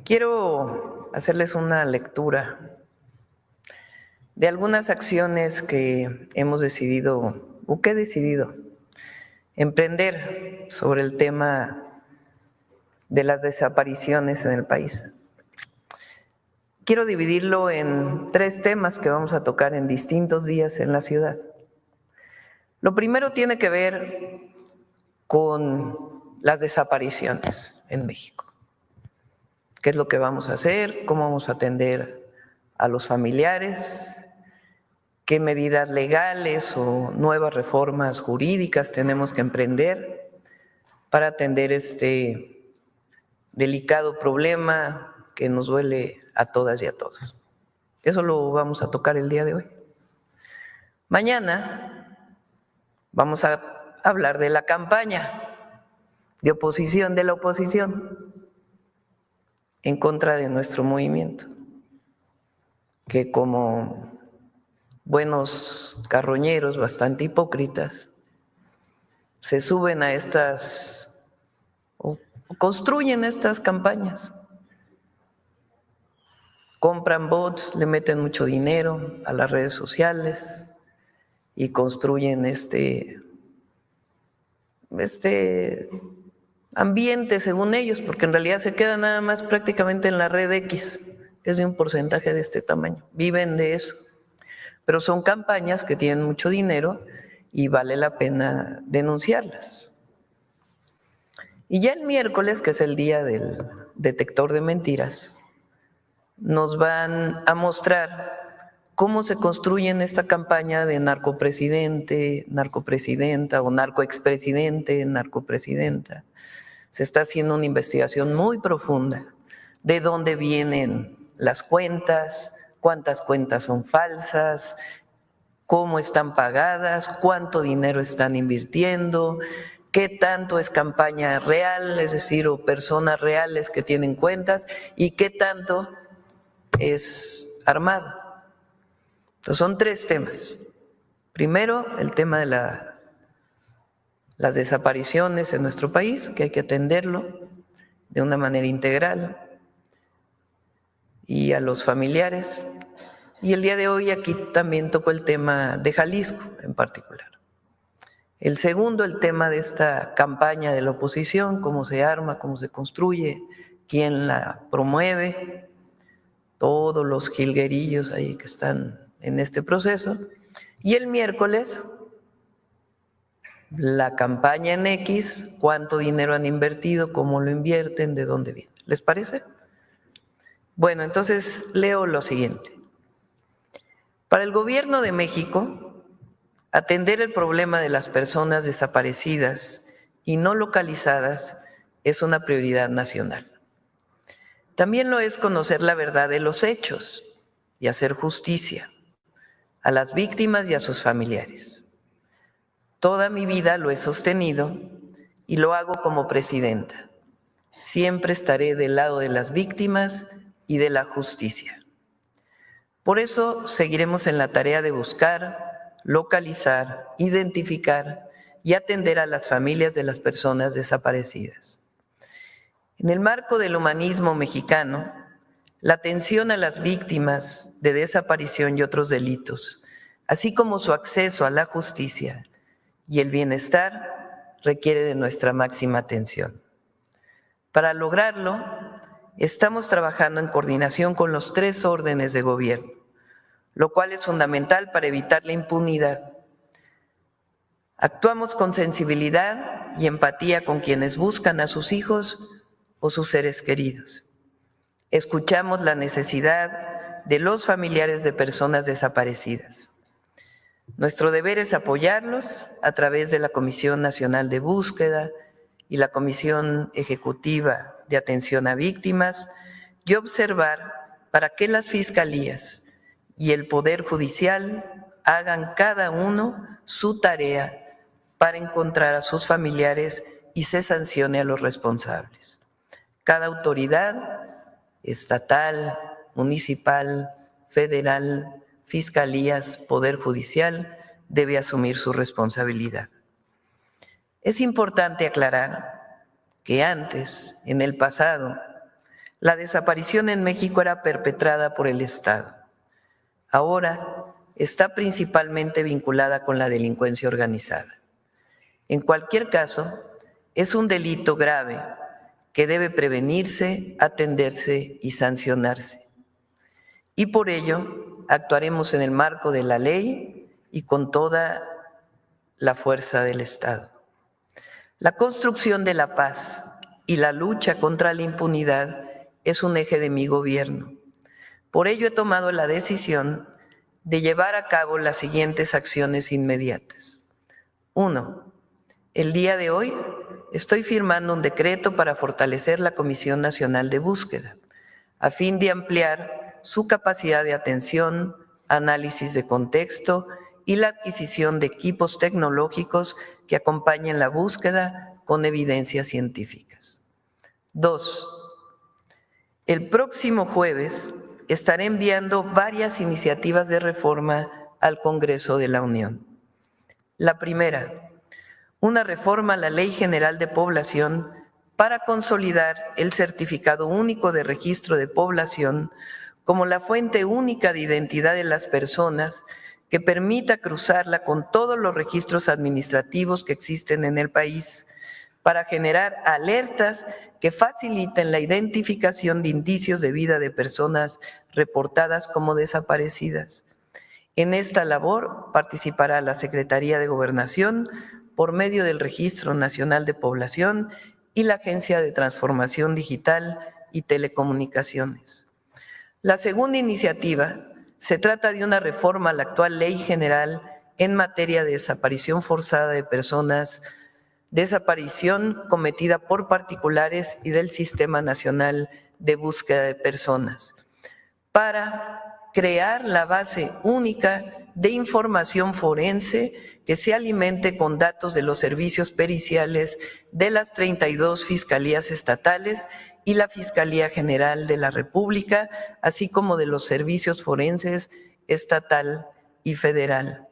Quiero hacerles una lectura de algunas acciones que hemos decidido, o que he decidido, emprender sobre el tema de las desapariciones en el país. Quiero dividirlo en 3 temas que vamos a tocar en distintos días en la ciudad. Lo primero tiene que ver con las desapariciones en México. ¿Qué es lo que vamos a hacer? ¿Cómo vamos a atender a los familiares? ¿Qué medidas legales o nuevas reformas jurídicas tenemos que emprender para atender este delicado problema que nos duele a todas y a todos? Eso lo vamos a tocar el día de hoy. Mañana vamos a hablar de la campaña de oposición, de la oposición en contra de nuestro movimiento, que como buenos carroñeros bastante hipócritas se suben a estas o construyen estas campañas. Compran bots, le meten mucho dinero a las redes sociales y construyen este ambiente según ellos, porque en realidad se queda nada más prácticamente en la red X, que es de un porcentaje de este tamaño. Viven de eso. Pero son campañas que tienen mucho dinero y vale la pena denunciarlas. Y ya el miércoles, que es el día del detector de mentiras, nos van a mostrar cómo se construye en esta campaña de narcopresidente, narcopresidenta o narcoexpresidente, narcopresidenta. Se está haciendo una investigación muy profunda de dónde vienen las cuentas, cuántas cuentas son falsas, cómo están pagadas, cuánto dinero están invirtiendo, qué tanto es campaña real, es decir, o personas reales que tienen cuentas, y qué tanto es armado. Entonces son 3 temas. Primero, el tema de las desapariciones en nuestro país, que hay que atenderlo de una manera integral, y a los familiares. Y el día de hoy aquí también tocó el tema de Jalisco en particular. El segundo, el tema de esta campaña de la oposición, cómo se arma, cómo se construye, quién la promueve, todos los jilguerillos ahí que están en este proceso. Y el miércoles, la campaña en X, cuánto dinero han invertido, cómo lo invierten, de dónde viene. ¿Les parece? Bueno, entonces leo lo siguiente. Para el Gobierno de México, atender el problema de las personas desaparecidas y no localizadas es una prioridad nacional. También lo es conocer la verdad de los hechos y hacer justicia a las víctimas y a sus familiares. Toda mi vida lo he sostenido y lo hago como presidenta. Siempre estaré del lado de las víctimas y de la justicia. Por eso seguiremos en la tarea de buscar, localizar, identificar y atender a las familias de las personas desaparecidas. En el marco del humanismo mexicano, la atención a las víctimas de desaparición y otros delitos, así como su acceso a la justicia y el bienestar, requiere de nuestra máxima atención. Para lograrlo, estamos trabajando en coordinación con los 3 órdenes de gobierno, lo cual es fundamental para evitar la impunidad. Actuamos con sensibilidad y empatía con quienes buscan a sus hijos o sus seres queridos. Escuchamos la necesidad de los familiares de personas desaparecidas. Nuestro deber es apoyarlos a través de la Comisión Nacional de Búsqueda y la Comisión Ejecutiva de Atención a Víctimas y observar para que las fiscalías y el Poder Judicial hagan cada uno su tarea para encontrar a sus familiares y se sancione a los responsables. Cada autoridad estatal, municipal, federal, fiscalías, Poder Judicial, debe asumir su responsabilidad. Es importante aclarar que antes, en el pasado, La desaparición en México era perpetrada por el Estado. Ahora está principalmente vinculada con la delincuencia organizada. En cualquier caso, es un delito grave que debe prevenirse, atenderse y sancionarse. Y por ello actuaremos en el marco de la ley y con toda la fuerza del Estado. La construcción de la paz y la lucha contra la impunidad es un eje de mi gobierno. Por ello he tomado la decisión de llevar a cabo las siguientes acciones inmediatas. 1. El día de hoy estoy firmando un decreto para fortalecer la Comisión Nacional de Búsqueda, a fin de ampliar su capacidad de atención, análisis de contexto y la adquisición de equipos tecnológicos que acompañen la búsqueda con evidencias científicas. 2. El próximo jueves estaré enviando varias iniciativas de reforma al Congreso de la Unión. La primera, una reforma a la Ley General de Población para consolidar el Certificado Único de Registro de Población como la fuente única de identidad de las personas que permita cruzarla con todos los registros administrativos que existen en el país para generar alertas que faciliten la identificación de indicios de vida de personas reportadas como desaparecidas. En esta labor participará la Secretaría de Gobernación por medio del Registro Nacional de Población y la Agencia de Transformación Digital y Telecomunicaciones. La segunda iniciativa se trata de una reforma a la actual Ley General en materia de desaparición forzada de personas, desaparición cometida por particulares y del Sistema Nacional de Búsqueda de Personas, para crear la base única de información forense que se alimente con datos de los servicios periciales de las 32 fiscalías estatales y la Fiscalía General de la República, así como de los servicios forenses estatal y federal.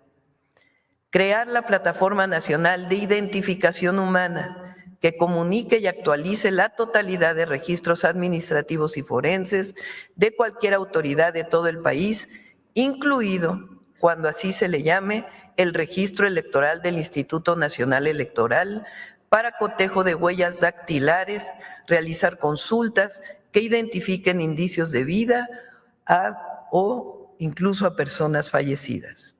Crear la Plataforma Nacional de Identificación Humana, que comunique y actualice la totalidad de registros administrativos y forenses de cualquier autoridad de todo el país, incluido, cuando así se le llame, el registro electoral del Instituto Nacional Electoral, para cotejo de huellas dactilares, realizar consultas que identifiquen indicios de vida o incluso a personas fallecidas.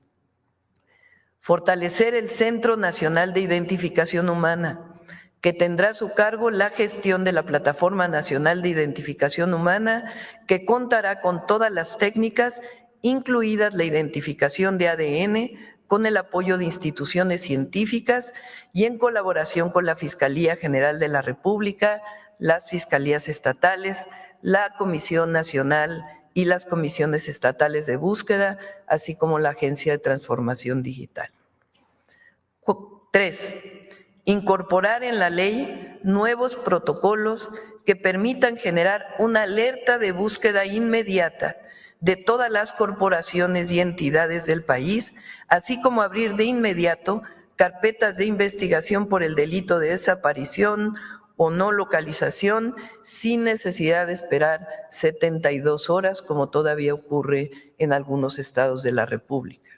Fortalecer el Centro Nacional de Identificación Humana, que tendrá a su cargo la gestión de la Plataforma Nacional de Identificación Humana, que contará con todas las técnicas, incluidas la identificación de ADN, con el apoyo de instituciones científicas y en colaboración con la Fiscalía General de la República, las fiscalías estatales, la Comisión Nacional y las comisiones estatales de búsqueda, así como la Agencia de Transformación Digital. 3. Incorporar en la ley nuevos protocolos que permitan generar una alerta de búsqueda inmediata de todas las corporaciones y entidades del país, así como abrir de inmediato carpetas de investigación por el delito de desaparición o no localización sin necesidad de esperar 72 horas, como todavía ocurre en algunos estados de la República.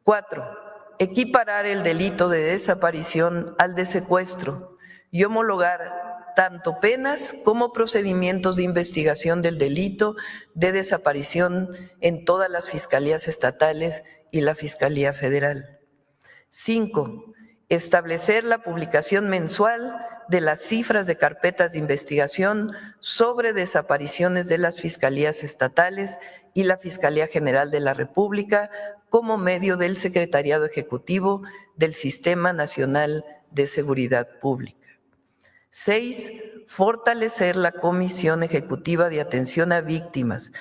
4. Equiparar el delito de desaparición al de secuestro y homologar tanto penas como procedimientos de investigación del delito de desaparición en todas las fiscalías estatales y la Fiscalía Federal. 5. Establecer la publicación mensual de las cifras de carpetas de investigación sobre desapariciones de las fiscalías estatales y la Fiscalía General de la República como medio del Secretariado Ejecutivo del Sistema Nacional de Seguridad Pública. 6. Fortalecer la Comisión Ejecutiva de Atención a Víctimas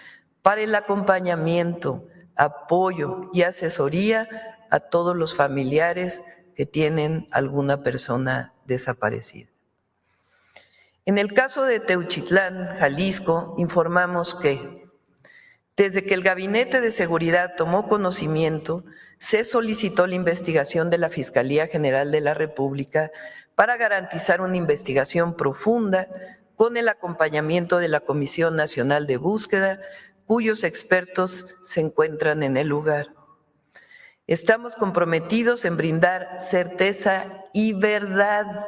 para el acompañamiento, apoyo y asesoría a todos los familiares que tienen alguna persona desaparecida. En el caso de Teuchitlán, Jalisco, informamos que desde que el Gabinete de Seguridad tomó conocimiento, se solicitó la investigación de la Fiscalía General de la República para garantizar una investigación profunda con el acompañamiento de la Comisión Nacional de Búsqueda, cuyos expertos se encuentran en el lugar. Estamos comprometidos en brindar certeza y verdad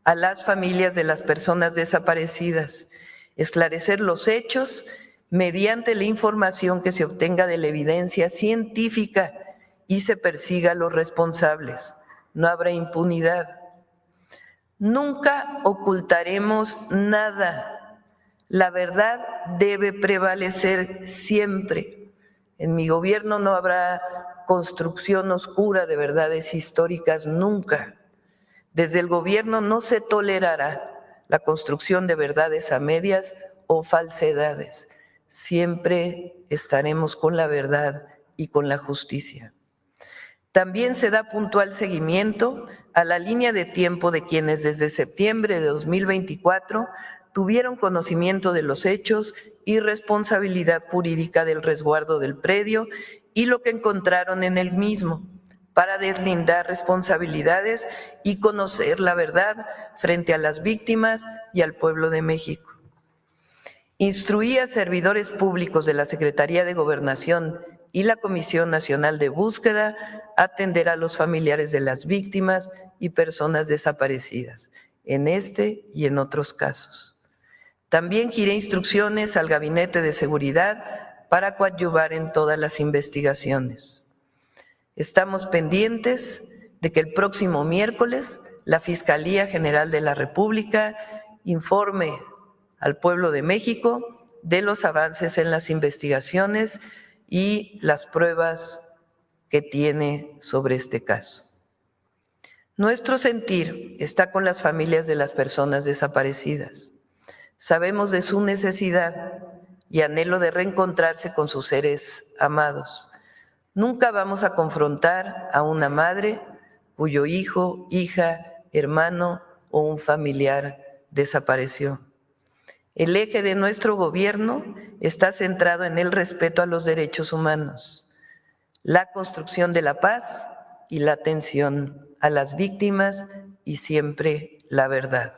a las familias de las personas desaparecidas, esclarecer los hechos mediante la información que se obtenga de la evidencia científica y se persiga a los responsables. No habrá impunidad. Nunca ocultaremos nada. La verdad debe prevalecer siempre. En mi gobierno no habrá construcción oscura de verdades históricas nunca. Desde el gobierno no se tolerará la construcción de verdades a medias o falsedades. Siempre estaremos con la verdad y con la justicia. También se da puntual seguimiento a la línea de tiempo de quienes desde septiembre de 2024 tuvieron conocimiento de los hechos y responsabilidad jurídica del resguardo del predio y lo que encontraron en el mismo, para deslindar responsabilidades y conocer la verdad frente a las víctimas y al pueblo de México. Instruí a servidores públicos de la Secretaría de Gobernación y la Comisión Nacional de Búsqueda a atender a los familiares de las víctimas y personas desaparecidas, en este y en otros casos. También giré instrucciones al Gabinete de Seguridad para coadyuvar en todas las investigaciones. Estamos pendientes de que el próximo miércoles la Fiscalía General de la República informe al pueblo de México de los avances en las investigaciones y las pruebas que tiene sobre este caso. Nuestro sentir está con las familias de las personas desaparecidas. Sabemos de su necesidad y anhelo de reencontrarse con sus seres amados. Nunca vamos a confrontar a una madre cuyo hijo, hija, hermano o un familiar desapareció. El eje de nuestro gobierno está centrado en el respeto a los derechos humanos, la construcción de la paz y la atención a las víctimas y siempre la verdad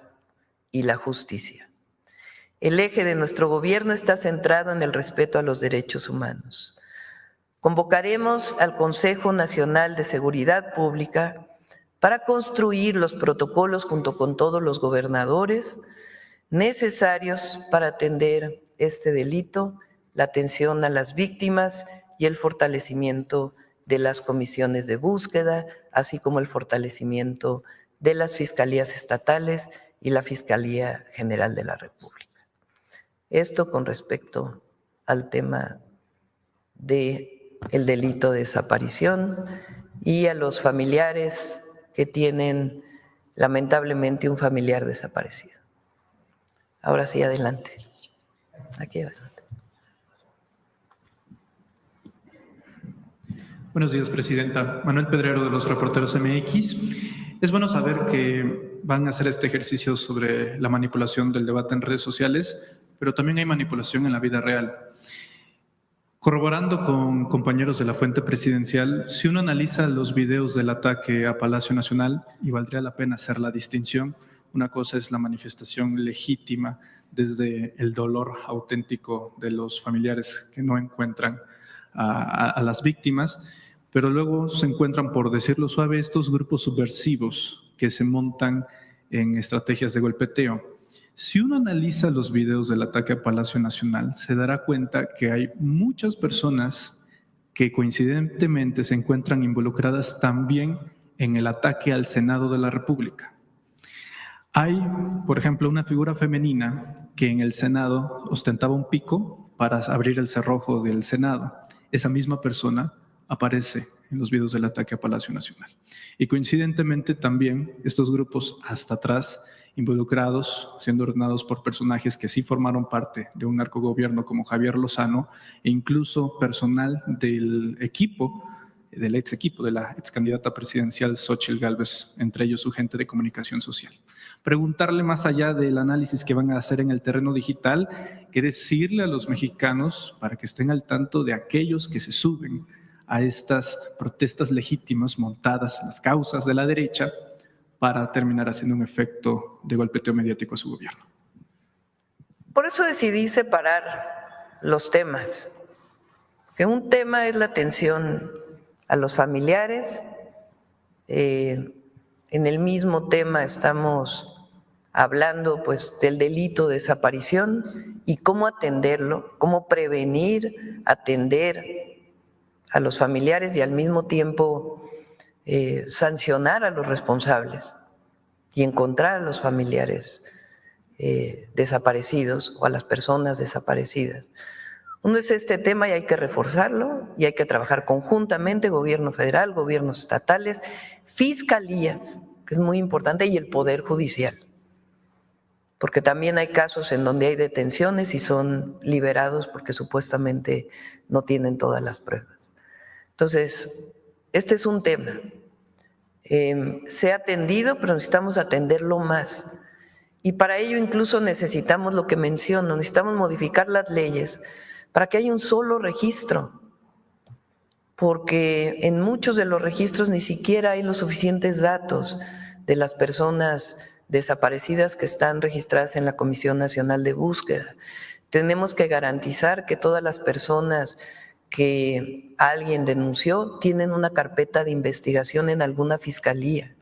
y la justicia. El eje de nuestro gobierno está centrado en el respeto a los derechos humanos. Convocaremos al Consejo Nacional de Seguridad Pública para construir los protocolos junto con todos los gobernadores necesarios para atender este delito, la atención a las víctimas y el fortalecimiento de las comisiones de búsqueda, así como el fortalecimiento de las fiscalías estatales y la Fiscalía General de la República. Esto con respecto al tema del delito de desaparición y a los familiares que tienen lamentablemente un familiar desaparecido. Ahora sí, adelante. Aquí adelante. Buenos días, Presidenta. Manuel Pedrero, de los Reporteros MX. Es bueno saber que van a hacer este ejercicio sobre la manipulación del debate en redes sociales, pero también hay manipulación en la vida real. Corroborando con compañeros de la fuente presidencial, si uno analiza los videos del ataque a Palacio Nacional, y valdría la pena hacer la distinción, una cosa es la manifestación legítima desde el dolor auténtico de los familiares que no encuentran a las víctimas, pero luego se encuentran, por decirlo suave, estos grupos subversivos que se montan en estrategias de golpeteo. Si uno analiza los videos del ataque a Palacio Nacional, se dará cuenta que hay muchas personas que coincidentemente se encuentran involucradas también en el ataque al Senado de la República. Hay, por ejemplo, una figura femenina que en el Senado ostentaba un pico para abrir el cerrojo del Senado. Esa misma persona aparece en los videos del ataque a Palacio Nacional. Y coincidentemente también estos grupos hasta atrás involucrados, siendo ordenados por personajes que sí formaron parte de un narcogobierno como Javier Lozano, e incluso personal del equipo, del ex equipo de la ex candidata presidencial Xóchitl Gálvez, entre ellos su gente de comunicación social. Preguntarle, más allá del análisis que van a hacer en el terreno digital, qué decirle a los mexicanos para que estén al tanto de aquellos que se suben a estas protestas legítimas montadas en las causas de la derecha para terminar haciendo un efecto de golpeteo mediático a su gobierno. Por eso decidí separar los temas, que un tema es la atención a los familiares, en el mismo tema estamos hablando pues del delito de desaparición y cómo atenderlo, cómo prevenir, atender a los familiares y al mismo tiempo sancionar a los responsables y encontrar a los familiares desaparecidos o a las personas desaparecidas. Uno es este tema y hay que reforzarlo y hay que trabajar conjuntamente, gobierno federal, gobiernos estatales, fiscalías, que es muy importante, y el Poder Judicial, porque también hay casos en donde hay detenciones y son liberados porque supuestamente no tienen todas las pruebas. Entonces, este es un tema. Se ha atendido, pero necesitamos atenderlo más. Y para ello incluso necesitamos lo que menciono, necesitamos modificar las leyes para que haya un solo registro, porque en muchos de los registros ni siquiera hay los suficientes datos de las personas desaparecidas que están registradas en la Comisión Nacional de Búsqueda. Tenemos que garantizar que todas las personas que alguien denunció tienen una carpeta de investigación en alguna fiscalía.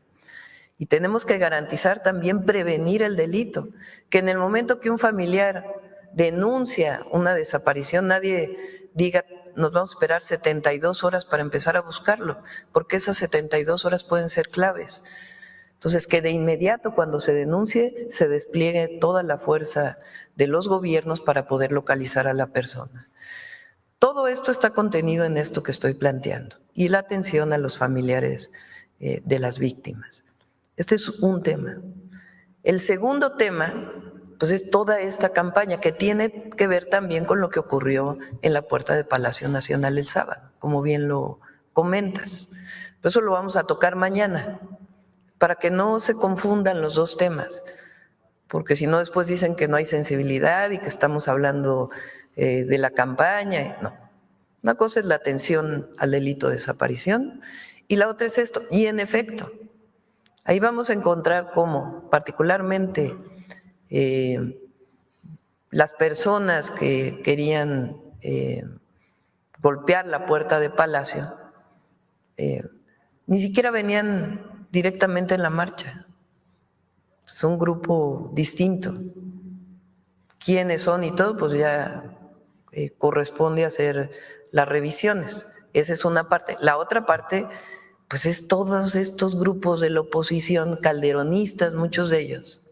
Y tenemos que garantizar también prevenir el delito, que en el momento que un familiar denuncia una desaparición, nadie diga nos vamos a esperar 72 horas para empezar a buscarlo, porque esas 72 horas pueden ser claves. Entonces, que de inmediato cuando se denuncie se despliegue toda la fuerza de los gobiernos para poder localizar a la persona. Todo esto está contenido en esto que estoy planteando y la atención a los familiares de las víctimas. Este es un tema. El segundo tema, pues es toda esta campaña que tiene que ver también con lo que ocurrió en la puerta de Palacio Nacional el sábado, como bien lo comentas. Por eso lo vamos a tocar mañana, para que no se confundan los dos temas, porque si no después dicen que no hay sensibilidad y que estamos hablando de la campaña. No. Una cosa es la atención al delito de desaparición y la otra es esto. Y en efecto, ahí vamos a encontrar cómo particularmente las personas que querían golpear la puerta de Palacio ni siquiera venían directamente en la marcha. Es un grupo distinto. ¿Quiénes son y todo? Pues ya corresponde hacer las revisiones. Esa es una parte. La otra parte, pues es todos estos grupos de la oposición calderonistas, muchos de ellos,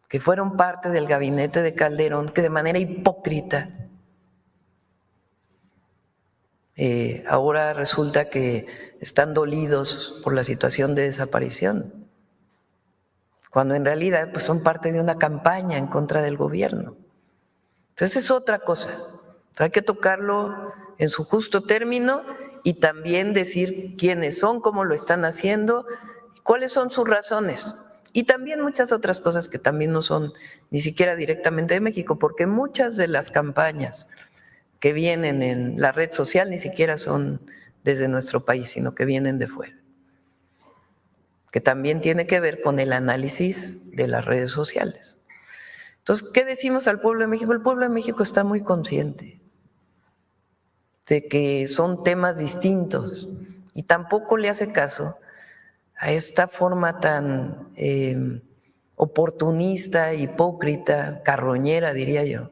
que fueron parte del gabinete de Calderón, que de manera hipócrita ahora resulta que están dolidos por la situación de desaparición, cuando en realidad pues son parte de una campaña en contra del gobierno. Entonces es otra cosa. Hay que tocarlo en su justo término y también decir quiénes son, cómo lo están haciendo, cuáles son sus razones. Y también muchas otras cosas que también no son ni siquiera directamente de México, porque muchas de las campañas que vienen en la red social ni siquiera son desde nuestro país, sino que vienen de fuera, que también tiene que ver con el análisis de las redes sociales. Entonces, ¿qué decimos al pueblo de México? El pueblo de México está muy consciente de que son temas distintos y tampoco le hace caso a esta forma tan oportunista, hipócrita, carroñera, diría yo,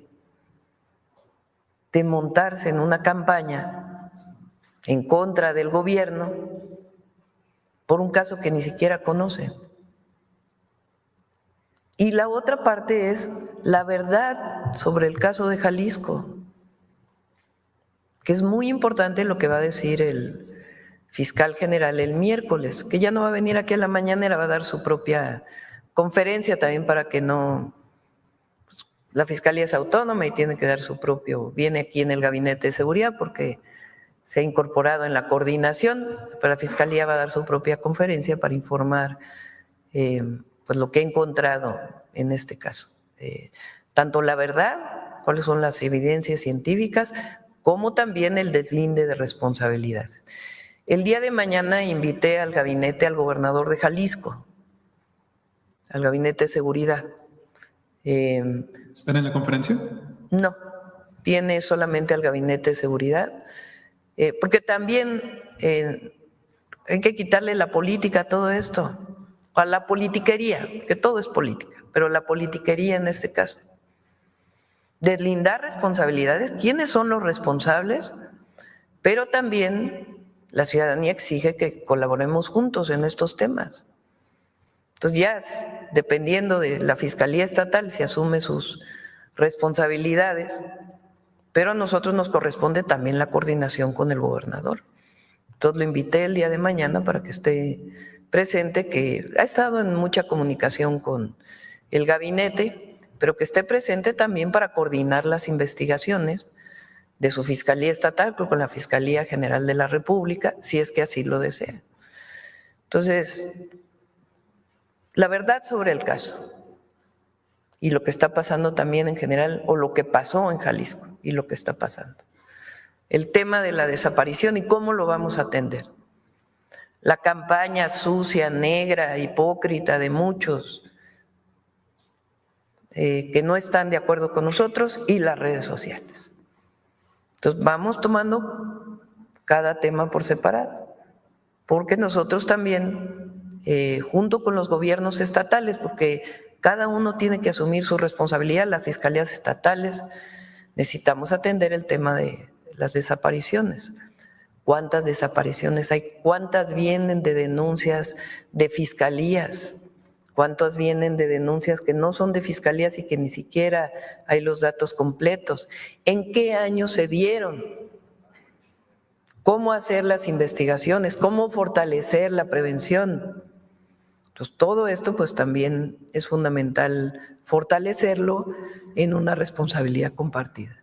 de montarse en una campaña en contra del gobierno por un caso que ni siquiera conocen. Y la otra parte es la verdad sobre el caso de Jalisco, que es muy importante lo que va a decir el fiscal general el miércoles, que ya no va a venir aquí a la mañanera, va a dar su propia conferencia también para que no… La fiscalía es autónoma y tiene que dar su propio… Viene aquí en el Gabinete de Seguridad porque se ha incorporado en la coordinación, pero la fiscalía va a dar su propia conferencia para informar pues lo que he encontrado en este caso. Tanto la verdad, cuáles son las evidencias científicas, como también el deslinde de responsabilidades. El día de mañana invité al gabinete al gobernador de Jalisco, al Gabinete de Seguridad, ¿Están en la conferencia? No, viene solamente al Gabinete de Seguridad, porque también hay que quitarle la política a todo esto, a la politiquería, que todo es política, pero la politiquería en este caso. Deslindar responsabilidades, quiénes son los responsables, pero también la ciudadanía exige que colaboremos juntos en estos temas. Entonces ya, dependiendo de la Fiscalía Estatal, se asume sus responsabilidades, pero a nosotros nos corresponde también la coordinación con el gobernador. Entonces lo invité el día de mañana para que esté presente, que ha estado en mucha comunicación con el gabinete, pero que esté presente también para coordinar las investigaciones de su Fiscalía Estatal con la Fiscalía General de la República, si es que así lo desea. Entonces, la verdad sobre el caso y lo que está pasando también en general, o lo que pasó en Jalisco y lo que está pasando. El tema de la desaparición y cómo lo vamos a atender. La campaña sucia, negra, hipócrita de muchos que no están de acuerdo con nosotros y las redes sociales. Entonces vamos tomando cada tema por separado, porque nosotros también, junto con los gobiernos estatales, porque cada uno tiene que asumir su responsabilidad, las fiscalías estatales, necesitamos atender el tema de las desapariciones. ¿Cuántas desapariciones hay? ¿Cuántas vienen de denuncias de fiscalías? ¿Cuántas vienen de denuncias que no son de fiscalías y que ni siquiera hay los datos completos? ¿En qué año se dieron? ¿Cómo hacer las investigaciones? ¿Cómo fortalecer la prevención? Entonces, todo esto pues también es fundamental fortalecerlo en una responsabilidad compartida.